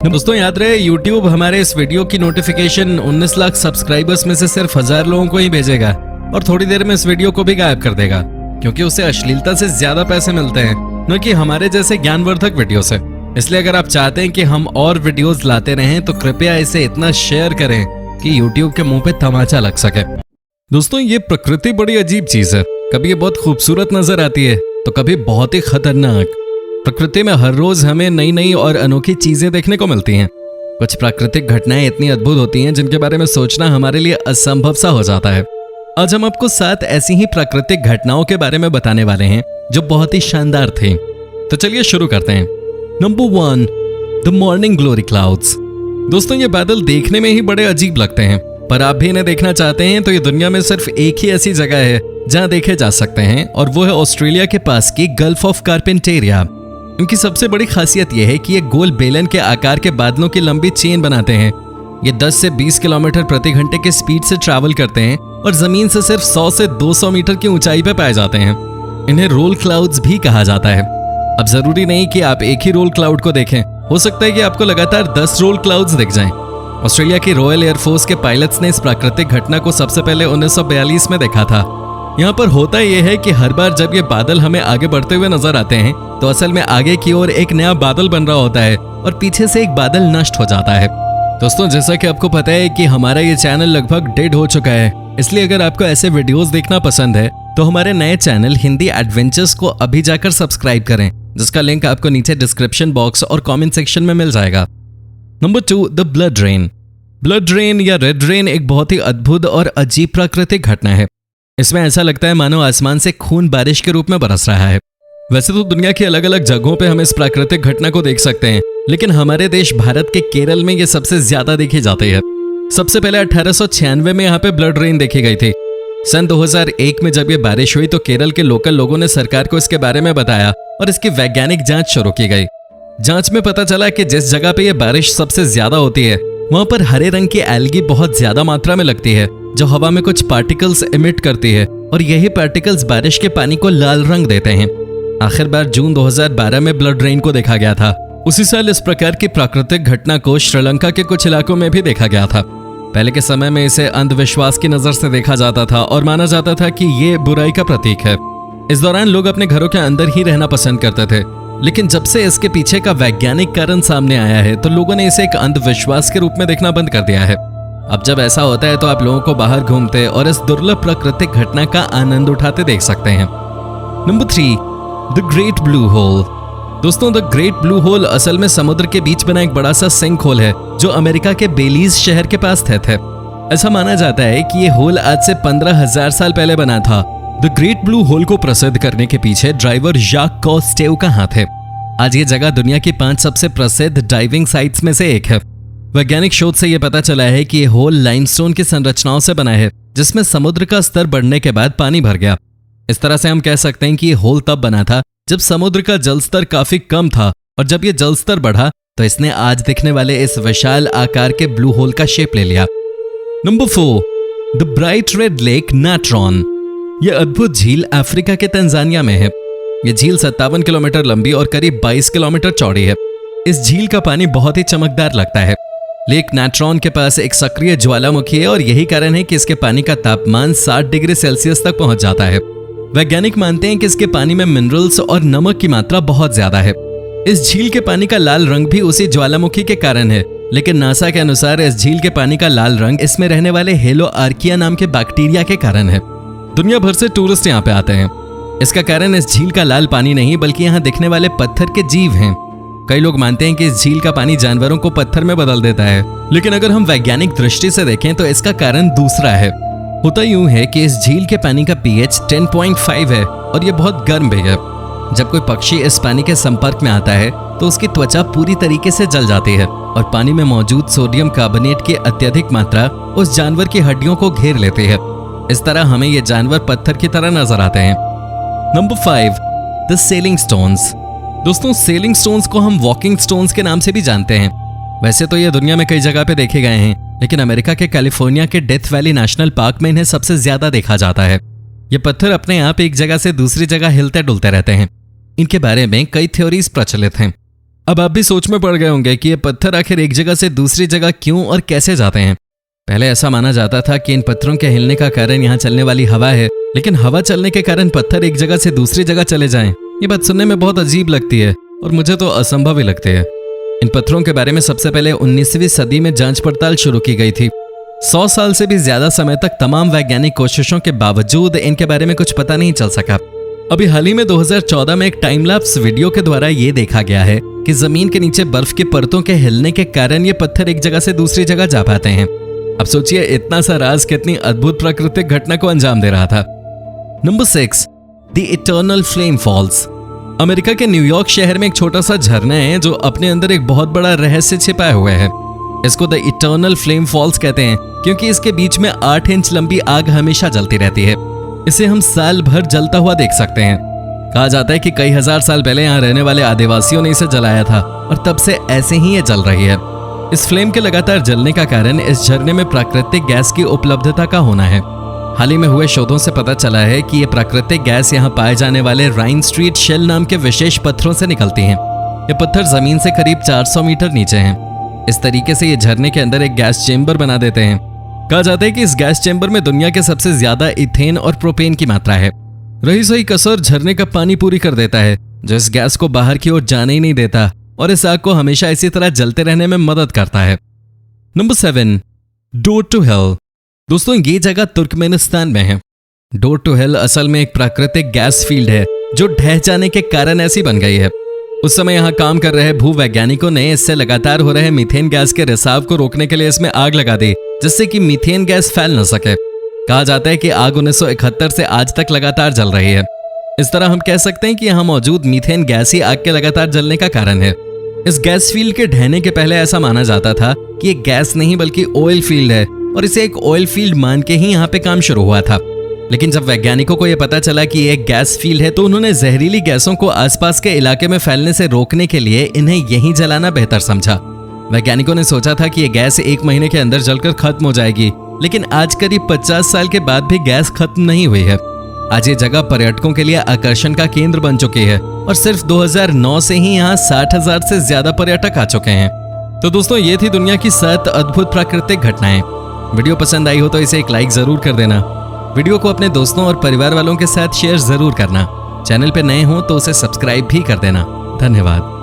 दोस्तों याद रहे YouTube हमारे इस वीडियो की नोटिफिकेशन 19 लाख सब्सक्राइबर्स में से सिर्फ 1000 लोगों को ही भेजेगा और थोड़ी देर में इस वीडियो को भी गायब कर देगा, क्योंकि उसे अश्लीलता से ज्यादा पैसे मिलते हैं, न कि हमारे जैसे ज्ञानवर्धक वीडियो से। इसलिए अगर आप चाहते हैं कि हम और वीडियोस लाते रहें तो कृपया इसे इतना शेयर करें कि YouTube के मुंह पे तमाचा लग सके। दोस्तों ये प्रकृति बड़ी अजीब चीज है, कभी ये बहुत खूबसूरत नजर आती है तो कभी बहुत ही खतरनाक। प्रकृति में हर रोज हमें नई नई और अनोखी चीजें देखने को मिलती हैं। कुछ प्राकृतिक घटनाएं इतनी अद्भुत होती हैं जिनके बारे में सोचना हमारे लिए असंभव सा हो जाता है। आज हम आपको 7 ऐसी ही प्राकृतिक घटनाओं के बारे में बताने वाले हैं जो बहुत ही शानदार थी। तो चलिए शुरू करते हैं। Number 1, the morning glory clouds. दोस्तों ये बादल देखने में ही बड़े अजीब लगते हैं, पर आप भी इन्हें देखना चाहते हैं तो ये दुनिया में सिर्फ एक ही ऐसी जगह है जहां देखे जा सकते हैं, और वो है ऑस्ट्रेलिया के पास की गल्फ ऑफ कार्पेंटेरिया। इनकी सबसे बड़ी खासियत यह है कि ये गोल बेलन के आकार के बादलों की लंबी चेन बनाते हैं। ये 10 से 20 किलोमीटर प्रति घंटे के स्पीड से ट्रैवल करते हैं और जमीन से सिर्फ 100 से 200 मीटर की ऊंचाई पे पाए जाते हैं। इन्हें रोल क्लाउड्स भी कहा जाता है। अब जरूरी नहीं कि आप एक ही रोल क्लाउड को देखें, हो सकता है कि आपको लगातार 10 रोल क्लाउड्स दिख जाएं। ऑस्ट्रेलिया की रॉयल एयरफोर्स के पायलट्स ने इस प्राकृतिक घटना को सबसे पहले 1942 में देखा था। यहाँ पर होता यह है कि हर बार जब ये बादल हमें आगे बढ़ते हुए नजर आते हैं तो असल में आगे की ओर एक नया बादल बन रहा होता है और पीछे से एक बादल नष्ट हो जाता है। दोस्तों जैसा कि आपको पता है कि हमारा ये चैनल लगभग डेड हो चुका है, इसलिए अगर आपको ऐसे वीडियोस देखना पसंद है तो हमारे नए चैनल हिंदी एडवेंचर्स को अभी जाकर सब्सक्राइब करें, जिसका लिंक आपको नीचे डिस्क्रिप्शन बॉक्स और कॉमेंट सेक्शन में मिल जाएगा। Number 2, the blood rain. Blood rain या रेड रेन एक बहुत ही अद्भुत और अजीब प्राकृतिक घटना है। इसमें ऐसा लगता है मानो आसमान से खून बारिश के रूप में बरस रहा है। वैसे तो दुनिया की अलग अलग जगहों पे हम इस प्राकृतिक घटना को देख सकते हैं, लेकिन हमारे देश भारत के केरल में ये सबसे ज्यादा देखी जाती है। सबसे पहले 1896 में यहाँ पे ब्लड रेन देखी गई थी। सन 2001 में जब ये बारिश हुई तो केरल के लोकल लोगों ने सरकार को इसके बारे में बताया और इसकी वैज्ञानिक जांच शुरू की गई। जांच में पता चला कि जिस जगह पे ये बारिश सबसे ज्यादा होती है वहां पर हरे रंग की एल्गी बहुत ज्यादा मात्रा में लगती है, जो हवा में कुछ पार्टिकल्स इमिट करती है, और यही पार्टिकल्स बारिश के पानी को लाल रंग देते हैं। आखिर बार जून 2012 में ब्लड रेन को देखा गया था। उसी साल इस प्रकार की प्राकृतिक घटना को श्रीलंका के कुछ इलाकों में भी देखा गया था। पहले के समय में इसे अंधविश्वास की नजर से देखा जाता था और माना जाता था कि ये बुराई का प्रतीक है। इस दौरान लोग अपने घरों के अंदर ही रहना पसंद करते थे, लेकिन जब से इसके पीछे का वैज्ञानिक कारण सामने आया है तो लोगों ने इसे एक अंधविश्वास के रूप में देखना बंद कर दिया है। अब जब ऐसा होता है तो आप लोगों को बाहर घूमते और इस दुर्लभ प्राकृतिक घटना का आनंद उठाते देख सकते हैं। Number 3, the great blue hole. दोस्तों द ग्रेट ब्लू होल असल में समुद्र के बीच बना एक बड़ा सा सिंक होल है जो अमेरिका के बेलीज शहर के पास स्थित है। ऐसा माना जाता है कि ये होल आज से 15,000 साल पहले बना था। द ग्रेट ब्लू होल को प्रसिद्ध करने के पीछे ड्राइवर जाक कॉस्टेव का हाथ है। आज ये जगह दुनिया की 5 सबसे प्रसिद्ध डाइविंग साइट्स में से एक है। वैज्ञानिक शोध से यह पता चला है कि ये होल लाइमस्टोन की संरचनाओं से बना है, जिसमें समुद्र का स्तर बढ़ने के बाद पानी भर गया। इस तरह से हम कह सकते हैं कि ये होल तब बना था जब समुद्र का जल स्तर काफी कम था, और जब ये जल स्तर बढ़ा तो इसने आज दिखने वाले इस विशाल आकार के ब्लू होल का शेप ले लिया। Number 4, the bright red lake Natron. यह अद्भुत झील अफ्रीका के तंजानिया में है। यह झील 57 किलोमीटर लंबी और करीब 22 किलोमीटर चौड़ी है। इस झील का पानी बहुत ही चमकदार लगता है। लेक नाट्रॉन के पास एक सक्रिय ज्वालामुखी है और यही कारण है कि इसके पानी का तापमान 60 डिग्री सेल्सियस तक पहुंच जाता है। वैज्ञानिक मानते हैं कि इसके पानी में मिनरल्स और नमक की मात्रा बहुत ज्यादा है। इस झील के पानी का लाल रंग भी उसी ज्वालामुखी के कारण है, लेकिन नासा के अनुसार इस झील के पानी का लाल रंग इसमें रहने वाले हेलो आर्किया नाम के बैक्टीरिया के कारण है। दुनिया भर से टूरिस्ट यहाँ पे आते हैं। इसका कारण इस झील का लाल पानी नहीं बल्कि यहाँ दिखने वाले पत्थर के जीव हैं। कई लोग मानते हैं कि इस झील का पानी जानवरों को पत्थर में बदल देता है, लेकिन अगर हम वैज्ञानिक दृष्टि से देखें तो इसका कारण दूसरा है। होता यूं है कि इस झील के पानी का pH 10.5 है और ये बहुत गर्म भी है। जब कोई पक्षी इस पानी के संपर्क में आता है तो उसकी त्वचा पूरी तरीके से जल जाती है और पानी में मौजूद सोडियम कार्बोनेट की अत्यधिक मात्रा उस जानवर की हड्डियों को घेर लेती है। इस तरह हमें ये जानवर पत्थर की तरह नजर आते हैं। Number 5, the selling stones. दोस्तों सेलिंग स्टोन्स को हम वॉकिंग स्टोन्स के नाम से भी जानते हैं। वैसे तो ये दुनिया में कई जगह पे देखे गए हैं, लेकिन अमेरिका के कैलिफोर्निया के डेथ वैली नेशनल पार्क में इन्हें सबसे ज्यादा देखा जाता है। ये पत्थर अपने आप एक जगह से दूसरी जगह हिलते डुलते रहते हैं। इनके बारे में कई थ्योरीज प्रचलित हैं। अब आप भी सोच में पड़ गए होंगे कि ये पत्थर आखिर एक जगह से दूसरी जगह क्यों और कैसे जाते हैं। पहले ऐसा माना जाता था कि इन पत्थरों के हिलने का कारण यहाँ चलने वाली हवा है, लेकिन हवा चलने के कारण पत्थर एक जगह से दूसरी जगह चले जाएं। ये बात सुनने में बहुत अजीब लगती है और मुझे तो असंभव ही लगती है। इन पत्थरों के बारे में सबसे पहले 19वीं सदी में जांच पड़ताल शुरू की गई थी। 100 साल से भी ज्यादा समय तक तमाम वैज्ञानिक कोशिशों के बावजूद इनके बारे में कुछ पता नहीं चल सका। अभी हाल ही में 2014 में एक टाइम लैप्स वीडियो के द्वारा ये देखा गया है कि जमीन के नीचे बर्फ की परतों के हिलने के कारण ये पत्थर एक जगह से दूसरी जगह जा पाते हैं। अब सोचिए इतना सा राज कितनी अद्भुत प्राकृतिक घटना को अंजाम दे रहा था। Number 6, the eternal flame falls. America के न्यूयॉर्क शहर में एक छोटा सा झरना है जो अपने अंदर एक बहुत बड़ा रहस्य छिपाए हुए है। इसको द इटर्नल फ्लेम फॉल्स कहते हैं क्योंकि इसके बीच में 8 इंच लंबी आग हमेशा जलती रहती है। इसे हम साल भर जलता हुआ देख सकते हैं। कहा जाता है कि कई हजार साल पहले यहाँ रहने वाले आदिवासियों ने इसे जलाया था और तब से ऐसे ही ये जल रही है। इस फ्लेम के लगातार जलने का कारण इस झरने में प्राकृतिक गैस की उपलब्धता का होना है। हाल ही में हुए शोधों से पता चला है कि ये प्राकृतिक गैस यहाँ पाए जाने वाले राइन स्ट्रीट शेल नाम के विशेष पत्थरों से निकलती हैं। ये पत्थर जमीन से करीब 400 मीटर नीचे हैं। इस तरीके से ये झरने के अंदर एक गैस चेंबर बना देते हैं। कहा जाता है कि इस गैस चेंबर में दुनिया के सबसे ज्यादा इथेन और प्रोपेन की मात्रा है। रही सही कसर झरने का पानी पूरी कर देता है, जो इस गैस को बाहर की ओर जाने ही नहीं देता और इस आग को हमेशा इसी तरह जलते रहने में मदद करता है। Number 7, door to hell. दोस्तों ये जगह तुर्कमेनिस्तान में है। डोर टू हेल असल में एक प्राकृतिक गैस फील्ड है जो ढह जाने के कारण ऐसी बन गई है। उस समय यहाँ काम कर रहे भूवैज्ञानिकों ने इससे लगातार हो रहे मीथेन गैस के रिसाव को रोकने के लिए इसमें आग लगा दी, जिससे कि मीथेन गैस फैल न सके। कहा जाता है कि आग 1971 से आज तक लगातार जल रही है। इस तरह हम कह सकते हैं कि यहाँ मौजूद मीथेन गैस ही आग के लगातार जलने का कारण है। इस गैस फील्ड के ढहने के पहले ऐसा माना जाता था कि ये गैस नहीं बल्कि ऑयल फील्ड है और इसे एक ऑयल फील्ड मान के ही यहाँ पे काम शुरू हुआ था। लेकिन जब वैज्ञानिकों को यह पता चला कि ये एक गैस फील्ड है तो उन्होंने जहरीली गैसों को आसपास के इलाके में फैलने से रोकने के लिए इन्हें यहीं जलाना बेहतर समझा। वैज्ञानिकों ने सोचा था कि ये गैस 1 महीने के अंदर जलकर खत्म हो जाएगी, लेकिन आज करीब 50 साल के बाद भी गैस खत्म नहीं हुई है। आज ये जगह पर्यटकों के लिए आकर्षण का केंद्र बन चुकी है और सिर्फ 2009 से ही यहाँ 60,000 से ज्यादा पर्यटक आ चुके हैं। तो दोस्तों ये थी दुनिया की 7 अद्भुत प्राकृतिक घटनाएं। वीडियो पसंद आई हो तो इसे एक लाइक जरूर कर देना। वीडियो को अपने दोस्तों और परिवार वालों के साथ शेयर जरूर करना। चैनल पे नए हो तो उसे सब्सक्राइब भी कर देना। धन्यवाद।